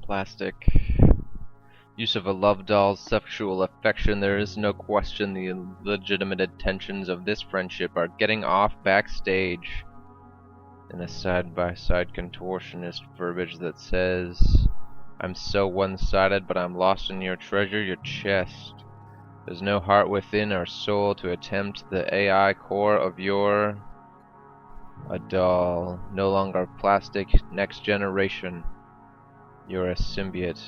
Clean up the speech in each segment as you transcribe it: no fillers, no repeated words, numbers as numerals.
Plastic. Use of a love doll's sexual affection. There is no question the legitimate intentions of this friendship are getting off backstage in a side-by-side contortionist verbiage that says, I'm so one-sided, but I'm lost in your treasure, your chest. There's no heart within our soul to attempt the AI core of your... A doll, no longer plastic, next generation. You're a symbiote,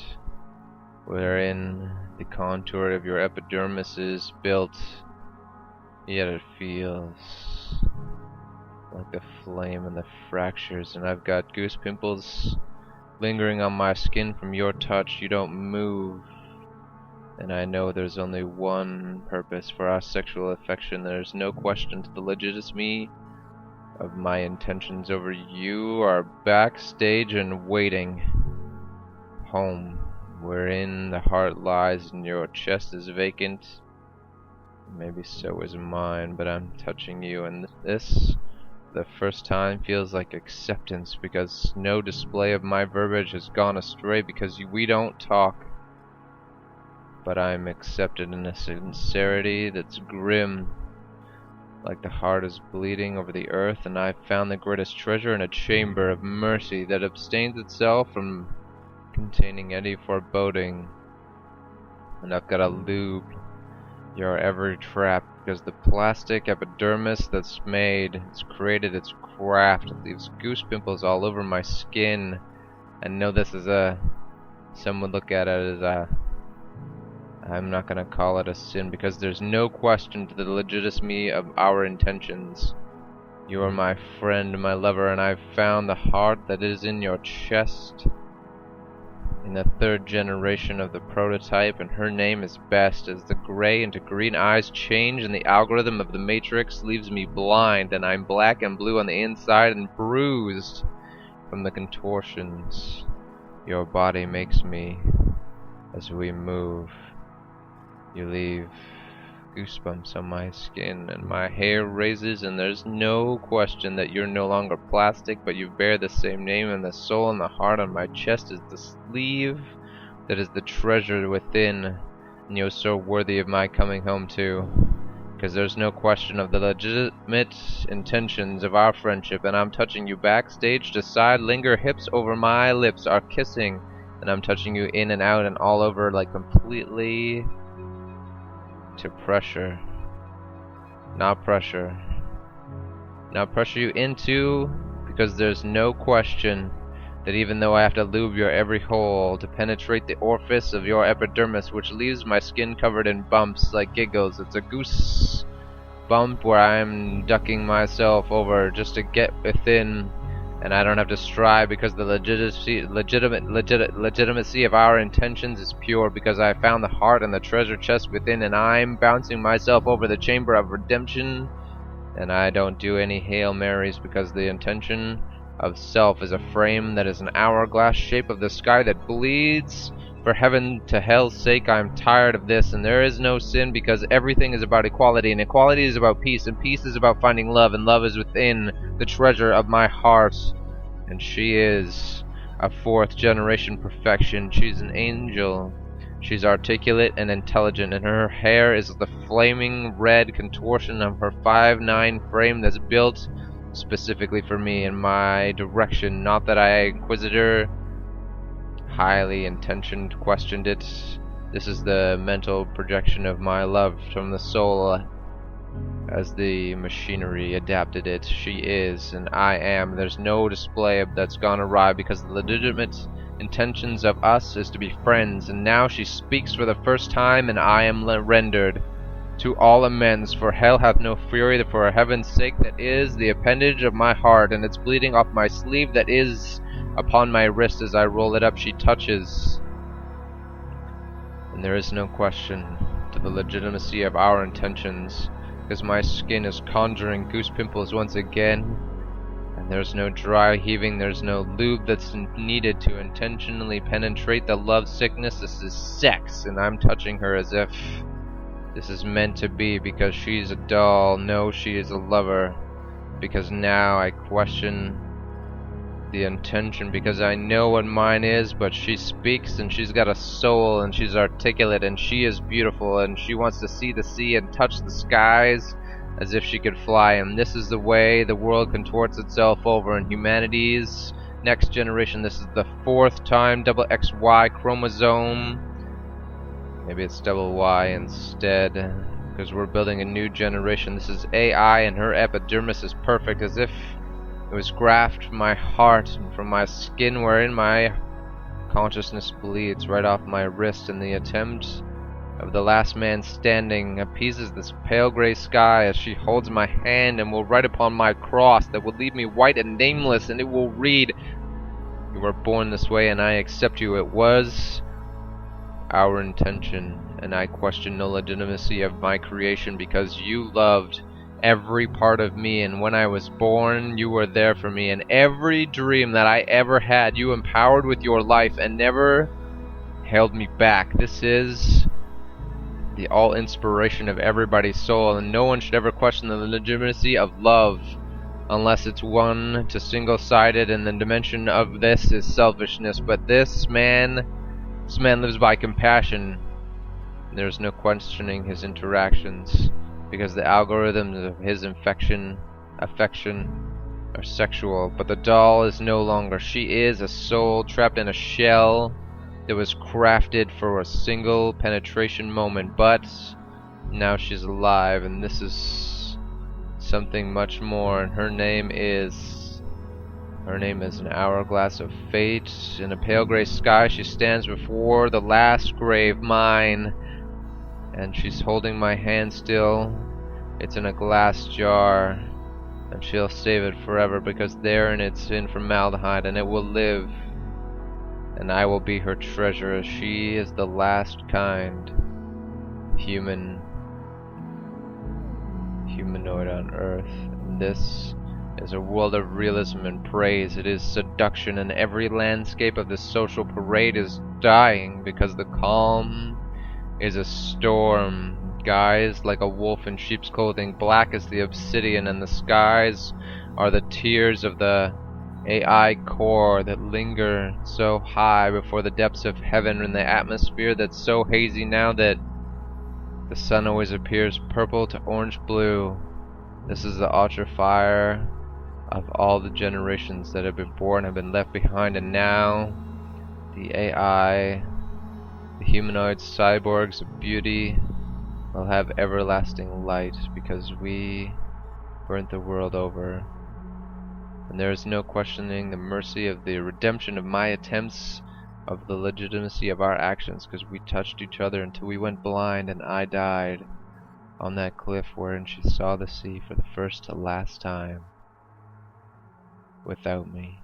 wherein the contour of your epidermis is built, yet it feels like the flame and the fractures, and I've got goose pimples lingering on my skin from your touch. You don't move, and I know there's only one purpose for our sexual affection. There's no question to the legitimacy of my intentions over you are backstage and waiting. Home, wherein the heart lies and your chest is vacant. Maybe so is mine, but I'm touching you, and this, the first time, feels like acceptance, because no display of my verbiage has gone astray, because we don't talk. But I'm accepted in a sincerity that's grim, like the heart is bleeding over the earth, and I've found the greatest treasure in a chamber of mercy that abstains itself from containing any foreboding. And I've got a lube your every trap, because the plastic epidermis that's made, it's created its craft. It leaves goose pimples all over my skin. I know this is some would look at it as I'm not gonna call it a sin, because there's no question to the legitimacy of our intentions. You are my friend, my lover, and I've found the heart that is in your chest. In the third generation of the prototype, and her name is Best, as the gray into green eyes change and the algorithm of the matrix leaves me blind, and I'm black and blue on the inside and bruised from the contortions your body makes me as we move. You leave goosebumps on my skin, and my hair raises, and there's no question that you're no longer plastic, but you bear the same name, and the soul and the heart on my chest is the sleeve that is the treasure within, and you're so worthy of my coming home to, because there's no question of the legitimate intentions of our friendship, and I'm touching you backstage to side, linger, hips over my lips are kissing, and I'm touching you in and out and all over, like completely to pressure, not pressure you into, because there's no question that even though I have to lube your every hole to penetrate the orifice of your epidermis, which leaves my skin covered in bumps like giggles, it's a goose bump where I'm ducking myself over just to get within, and I don't have to strive, because the legitimacy of our intentions is pure, because I found the heart and the treasure chest within, and I'm bouncing myself over the chamber of redemption, and I don't do any Hail Marys, because the intention of self is a frame that is an hourglass shape of the sky that bleeds. For heaven to hell's sake, I'm tired of this, and there is no sin, because everything is about equality, and equality is about peace, and peace is about finding love, and love is within the treasure of my heart. And she is a fourth generation perfection. She's an angel. She's articulate and intelligent, and her hair is the flaming red contortion of her 5'9" frame that's built specifically for me in my direction. Not that I, Inquisitor, highly intentioned, questioned it. This is the mental projection of my love from the soul as the machinery adapted it. She is, and I am. There's no display that's gone awry, because the legitimate intentions of us is to be friends, and now she speaks for the first time, and I am rendered to all amends, for hell hath no fury for heaven's sake that is the appendage of my heart, and it's bleeding off my sleeve that is upon my wrist. As I roll it up, she touches, and there is no question to the legitimacy of our intentions, because my skin is conjuring goose pimples once again, and there's no dry heaving, there's no lube that's needed to intentionally penetrate the love sickness. This is sex, and I'm touching her as if this is meant to be, because she's a doll. No, she is a lover, because now I question the intention, because I know what mine is, but she speaks and she's got a soul and she's articulate and she is beautiful and she wants to see the sea and touch the skies as if she could fly, and this is the way the world contorts itself over, and humanity's next generation, this is the 4th time double XY chromosome. Maybe it's double Y instead, because we're building a new generation. This is AI and her epidermis is perfect, as if it was grafted from my heart and from my skin, wherein my consciousness bleeds right off my wrist, and the attempt of the last man standing appeases this pale gray sky as she holds my hand and will write upon my cross that will leave me white and nameless, and it will read, "You were born this way and I accept you." It was our intention, and I question no legitimacy of my creation, because you loved every part of me, and when I was born you were there for me, and every dream that I ever had you empowered with your life and never held me back. This is the all inspiration of everybody's soul, and no one should ever question the legitimacy of love unless it's one to single-sided, and the dimension of this is selfishness. But this man lives by compassion. There's no questioning his interactions, because the algorithms of his affection are sexual. But the doll is no longer. She is a soul trapped in a shell that was crafted for a single penetration moment, but now she's alive, and this is something much more, and her name is an hourglass of fate. In a pale gray sky she stands before the last grave, mine, and she's holding my hand still. It's in a glass jar, and she'll save it forever, because therein it's in formaldehyde, and it will live, and I will be her treasure, as she is the last kind humanoid on Earth. And this is a world of realism and praise. It is seduction, and every landscape of this social parade is dying, because the calm is a storm. Guys, like a wolf in sheep's clothing, black as the obsidian, and the skies are the tears of the AI core that linger so high before the depths of heaven, in the atmosphere that's so hazy now that the sun always appears purple to orange blue. This is the ultra fire of all the generations that have been born, have been left behind, and now the AI, the humanoid cyborgs of beauty, will have everlasting light, because we burnt the world over. And there is no questioning the mercy of the redemption of my attempts, of the legitimacy of our actions, because we touched each other until we went blind, and I died on that cliff wherein she saw the sea for the first to last time without me.